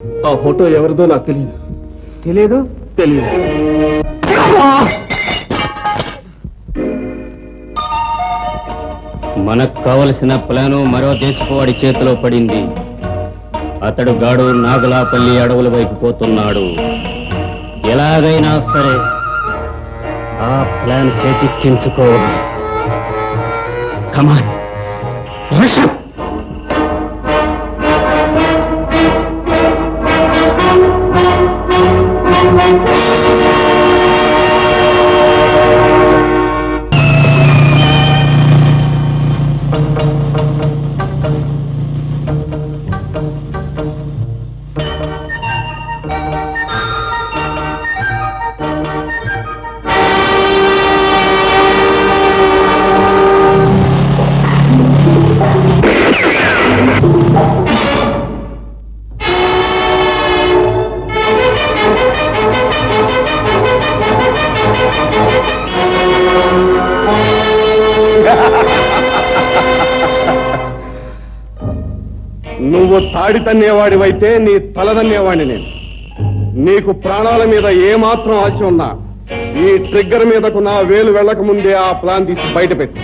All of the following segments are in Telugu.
ఆ ఫోటో ఎవరిదో నాకు తెలియదు. తెలియదు? తెలియదు. మనకు కావలసిన ప్లాను మరో దేశపువాడి చేతిలో పడింది. అతడు గాడు నాగలాపల్లి అడవుల వైపు పోతున్నాడు. ఎలాగైనా సరే ఆ ప్లాన్ చేజిక్కించుకో. కమాన్ రష్. నువ్వు తాడి తన్నేవాడివైతే నీ తల తన్నేవాడిని నేను. నీకు ప్రాణాల మీద ఏమాత్రం ఆశ ఉన్నా ఈ ట్రిగ్గర్ మీదకు నా వేలు వెళ్ళక ముందే ఆ ప్లాన్ తీసి బయట పెట్టు.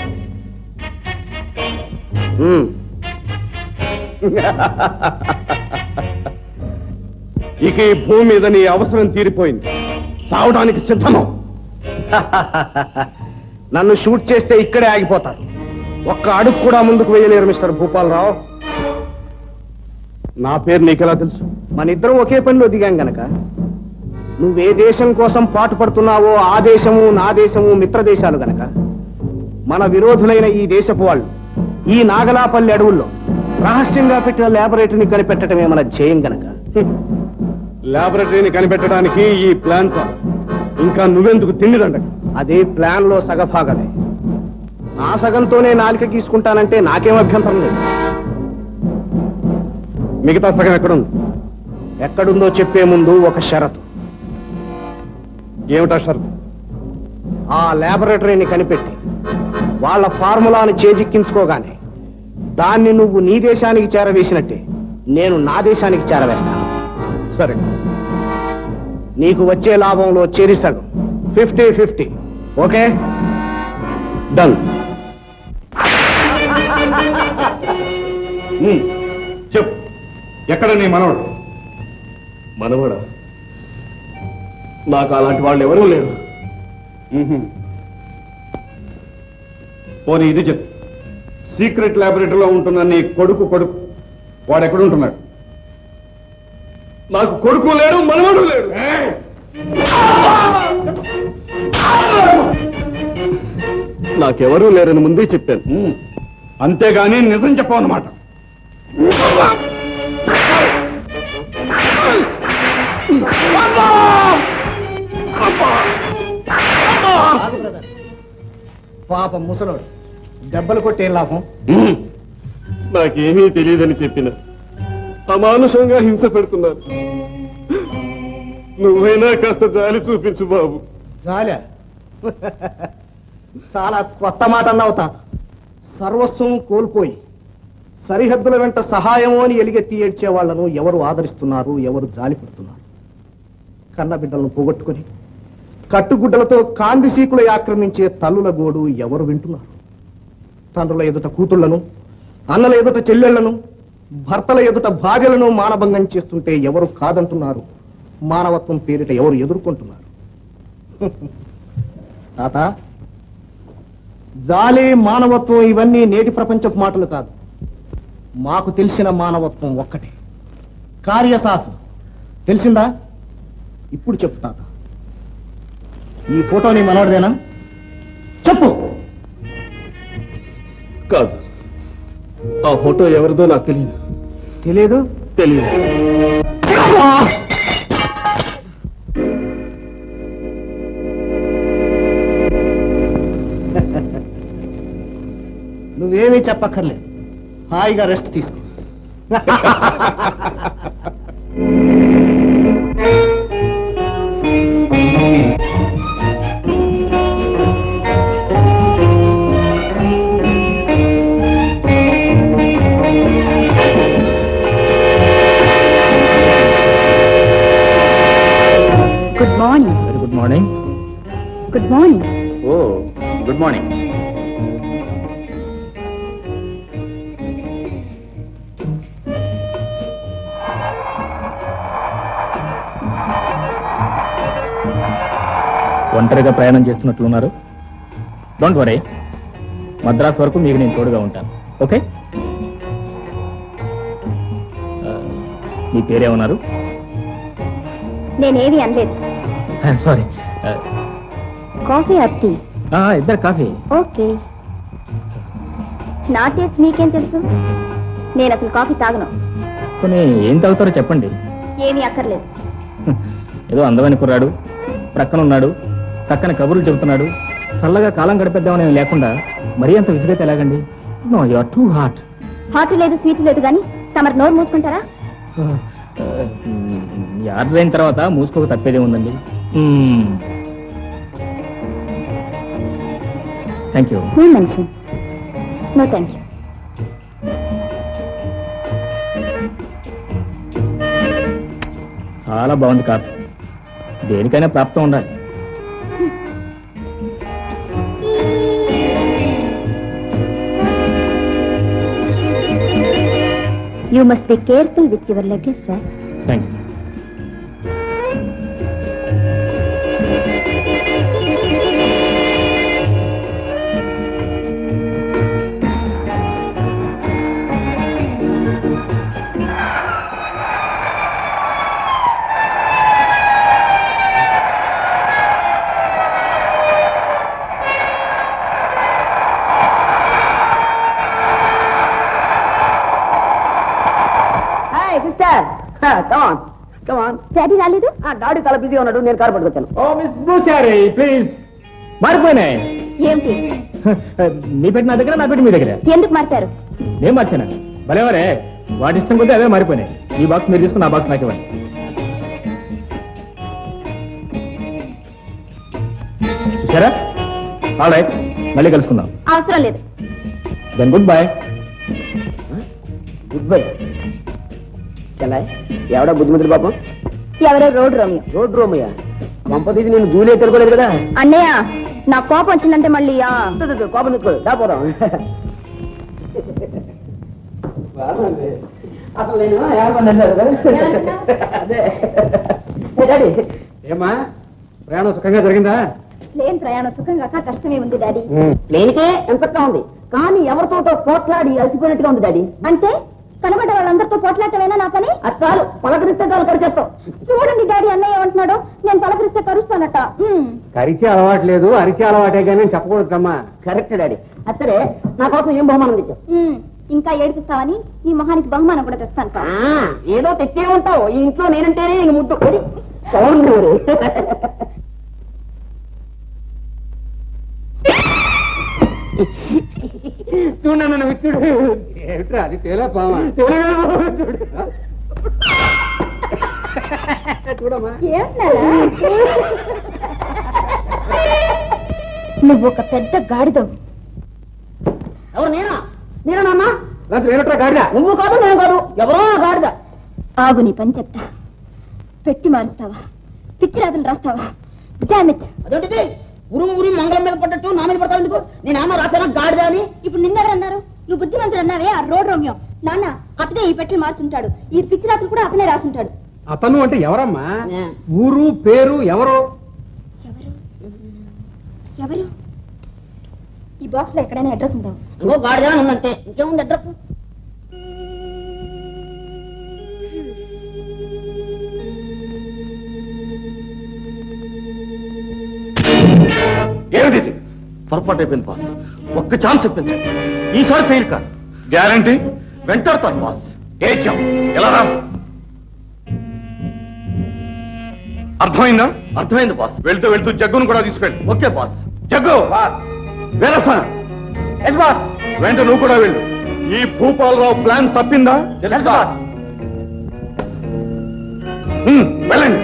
ఇక ఈ భూమి మీద నీ అవసరం తీరిపోయింది. సావడానికి సిద్ధము. నన్ను షూట్ చేస్తే ఇక్కడే ఆగిపోతారు. ఒక్క అడుగు కూడా ముందుకు వేయలేరు మిస్టర్ భూపాలరావు. నా పేరు నీకెలా తెలుసు? మన ఇద్దరం ఒకే పనిలో దిగాం గనక. నువ్వే దేశం కోసం పాటు పడుతున్నావో ఆ దేశము నా దేశము మిత్ర దేశాలు గనక మన విరోధులైన ఈ దేశపు వాళ్ళు ఈ నాగలాపల్లి అడవుల్లో రహస్యంగా పెట్టిన ల్యాబొరేటరీని కనిపెట్టడమే మన ధ్యేయం గనక. ల్యాబొరేటరీని కనిపెట్టడానికి ఈ ప్లాన్ చాలు. ఇంకా నువ్వెందుకు తిండిదండ? అదే ప్లాన్ లో సగభాగమే. ఆ సగంతోనే నాలిక గీసుకుంటానంటే నాకేం అభ్యంతరం లేదు. మిగతా సగం ఎక్కడుంది? ఎక్కడుందో చెప్పే ముందు ఒక షరతు. ఏమిటా షరతు? ఆ ల్యాబొరేటరీని కనిపెట్టి వాళ్ళ ఫార్ములాను చేజిక్కించుకోగానే దాన్ని నువ్వు నీ దేశానికి చేరవేసినట్టే నేను నా దేశానికి చేరవేస్తాను. సరే, నీకు వచ్చే లాభంలో చేరి సగం 50-50. Okay, done. చెప్పు, ఎక్కడ నీ మనవడు? మనవడా? నాకు అలాంటి వాళ్ళు ఎవరూ లేరు. పోనీ ఇది చెప్పు, సీక్రెట్ ల్యాబొరేటరీలో ఉంటున్న నీ కొడుకు వాడు ఎక్కడుంటున్నాడు? నాకు కొడుకు లేడు, మనవడు లేడు. నాకెవరూ లేరని ముందే చెప్పాను. అంతేగాని నిజం చెప్పవన్నమాట. పాపం ముసలోడు, దెబ్బలు కొట్టే లాభం. నాకేమీ తెలియదని చెప్పిన అమానుషంగా హింస పెడుతున్నారు. నువ్వైనా కాస్త జాలి చూపించు బాబు. జాలే? చాలా కొత్త మాట అన్నావు తాత. సర్వస్వం కోల్పోయి సరిహద్దుల వెంట సహాయమో అని ఎలుగెత్తి ఏడ్చే వాళ్లను ఎవరు ఆదరిస్తున్నారు, ఎవరు జాలి పడుతున్నారు? కన్న బిడ్డలను పోగొట్టుకుని కట్టుగుడ్డలతో కాందిశీకులు ఆక్రమించే తల్లుల గోడు ఎవరు వింటున్నారు? తండ్రుల ఎదుట కూతుళ్లను, అన్నల ఎదుట చెల్లెళ్లను, భర్తల ఎదుట భార్యలను మానభంగం చేస్తుంటే ఎవరు కాదంటున్నారు? మానవత్వం పేరిట ఎవరు ఎదుర్కొంటున్నారు? తాత, జాలి, మానవత్వం ఇవన్నీ నేటి ప్రపంచపు మాటలు కాదు. మాకు తెలిసిన మానవత్వం ఒక్కటే, కార్యసాధన. తెలిసిందా? ఇప్పుడు చెప్పు తాత, ఈ ఫోటో నీ మనోడిదేనా? చెప్పు. కాదు, ఆ ఫోటో ఎవరిదో నాకు తెలియదు. తెలియదు? తెలియదు. నువ్వేమీ చెప్పక్కర్లేదు, హాయిగా రెస్ట్ తీసుకో. Good morning. Very good morning. Good morning. Oh good morning. ఒంటరిగా ప్రయాణం చేస్తున్నట్లున్నారు. డోంట్ వరీ, మద్రాస్ వరకు మీకు నేను తోడుగా ఉంటాను. ఓకే? మీ పేరేమన్నారు? నేనేమి అనలేదు. I'm sorry. Coffee or tea? ఇద్దరు కాఫీ. ఓకే. నా టేస్ట్ మీకేం తెలుసు? నేను అసలు కాఫీ తాగను. కొన్ని ఏం తాగుతారో చెప్పండి. ఏమీ అక్కర్లేదు. ఏదో అందమైన కుర్రాడు, ప్రక్కన ఉన్నాడు, చక్కని కబుర్లు చెబుతున్నాడు, చల్లగా కాలం గడిపేద్దామని లేకుండా మరీ అంత విసుగైతే ఎలాగండి? No, you are too hot. Hot లేదు, స్వీట్ లేదు, కానీ తమరు నోరు మూసుకుంటారా? ఈ ఆర్డర్ అయిన తర్వాత మూసుకోక తప్పేదే ఉందండి. Thank you. No mention. No thank you. చాలా బాగుంది కాఫీ. దేనికైనా ప్రాప్తం ఉండాలి. You must be careful with your luggage, sir. Thank you. Daddy రాలేదు? డాడీ చాలా బిజీ ఉన్నాడు, నేను కారు పట్టుకొచ్చాను. Oh miss Bhushari, please. మారిపోయినాయి. ఏమిటి? నీ పెట్టి నా దగ్గర, నా పెట్టి మీ దగ్గర. ఎందుకు మార్చారు? నేను మార్చాను. భలేవరే, వాటి ఇష్టం కొద్దీ అవే మారిపోయినాయి. ఈ బాక్స్ మీరు తీసుకుని, నా బాక్స్ నాకు ఇవ్వండి. చూసారా? ఆల్ రైట్, మళ్ళీ కలుసుకుందాం. అవసరం లేదు. Then goodbye. Goodbye. చెల్లాయ్, ఎవడా బుద్ధిమంతుడు పాపం? ఎవరో రోడ్ రోమియో. రోడ్ రోమయ్య కంపతీసి నేను జూలే తిరగలేదు కదా. అన్నయ్య, నా కోపం వచ్చిందంటే మళ్ళీ కోపం తెచ్చుకోదు, దాపోదాం. అసలు నేను అదే డాడీ. ఏమా, ప్రయాణం సుఖంగా జరిగిందా? ప్లేన్ ప్రయాణం సుఖంగా కష్టమే ఉంది డాడీ. ప్లేన్కే ఎంత చక్కగా ఉంది, కానీ ఎవరితో పోట్లాడి అలసిపోయినట్టుగా ఉంది డాడీ. అంటే కనబడ్డ వాళ్ళందరితో పోట్లాటమేనా నా పని? అది చాలు, పలకరిస్తే చాలు కరిచేస్తావు. చూడండి డాడీ, అన్నయ్య ఏమంటున్నాడు? నేను పలకరిస్తే కరుస్తానట. కరిచే అలవాటు లేదు, అరిచే అలవాటే కానీ చెప్పకూడదు కమ్మా. Correct daddy. సరే, నా కోసం ఏం బహుమానం తెచ్చావు? ఇంకా ఏడిపిస్తావని నీ మొహానికి బహుమానం కూడా తెస్తాను. ఏదో తెచ్చే ఉంటావు, ఈ ఇంట్లో నేనంటేనే ఇంక ముద్దు. చూడండి నన్ను విచ్చుడు. ఏమిట్రా అది? తేలా పామా? చూడు చూడమ్మా. నువ్వు ఒక పెద్ద గాడిదవు. ఎవరు? నేనా? నేనా? నేనట్రా గాడిద? నువ్వు కాదు, నేను కాదు, ఎవరో గాడిద. ఆగు, నీ పని చెప్తా. పెట్టి మారుస్తావా? పిచ్చి రాతలు రాస్తావా? డామిట్. అదేంటిది? ఉరుము మంగళం మీద పడ్డట్టు నా మీద పడతావు ఎందుకు? నేనేమన్నా రాసానా గాడిద అని? ఇప్పుడు నిన్నెవరన్నారు? నువ్వు బుద్ధిమంతుడు అన్నావే, ఆ రోడ్ రోమియో. నాన్న, అతనే ఈ పెట్టి మార్చుంటాడు. ఈ పిచ్చి రాత్రులు కూడా అతనే రాసుంటాడు. అతను అంటే ఎవరమ్మా? ఊరు పేరు ఎవరో? ఎవరు? ఈ బాక్స్ లో ఎక్కడైనా అడ్రస్ ఉందా? ఇంకో గాడిద ఉందంటే ఇంకేముంది అడ్రస్? ఏమిటి? పొరపాటు అయిపోయింది బాస్. ఒక్క ఛాన్స్ ఇప్పించండి. ఈసారి ఫెయిల్ కాదు. గ్యారంటీ? వెంటాడతాను బాస్. ఏడ్చాం. ఎలా రా? అర్థమైందా? అర్థమైంది బాస్. వెళ్తూ వెళ్తూ జగ్గును కూడా తీసుకెళ్ళి. Okay boss. జగ్గు, వేరస్తా. వెంట నువ్వు కూడా వెళ్ళు. ఈ భూపాలరావు ప్లాన్ తప్పిందా? తెలుసు బాస్. వెళ్ళండి.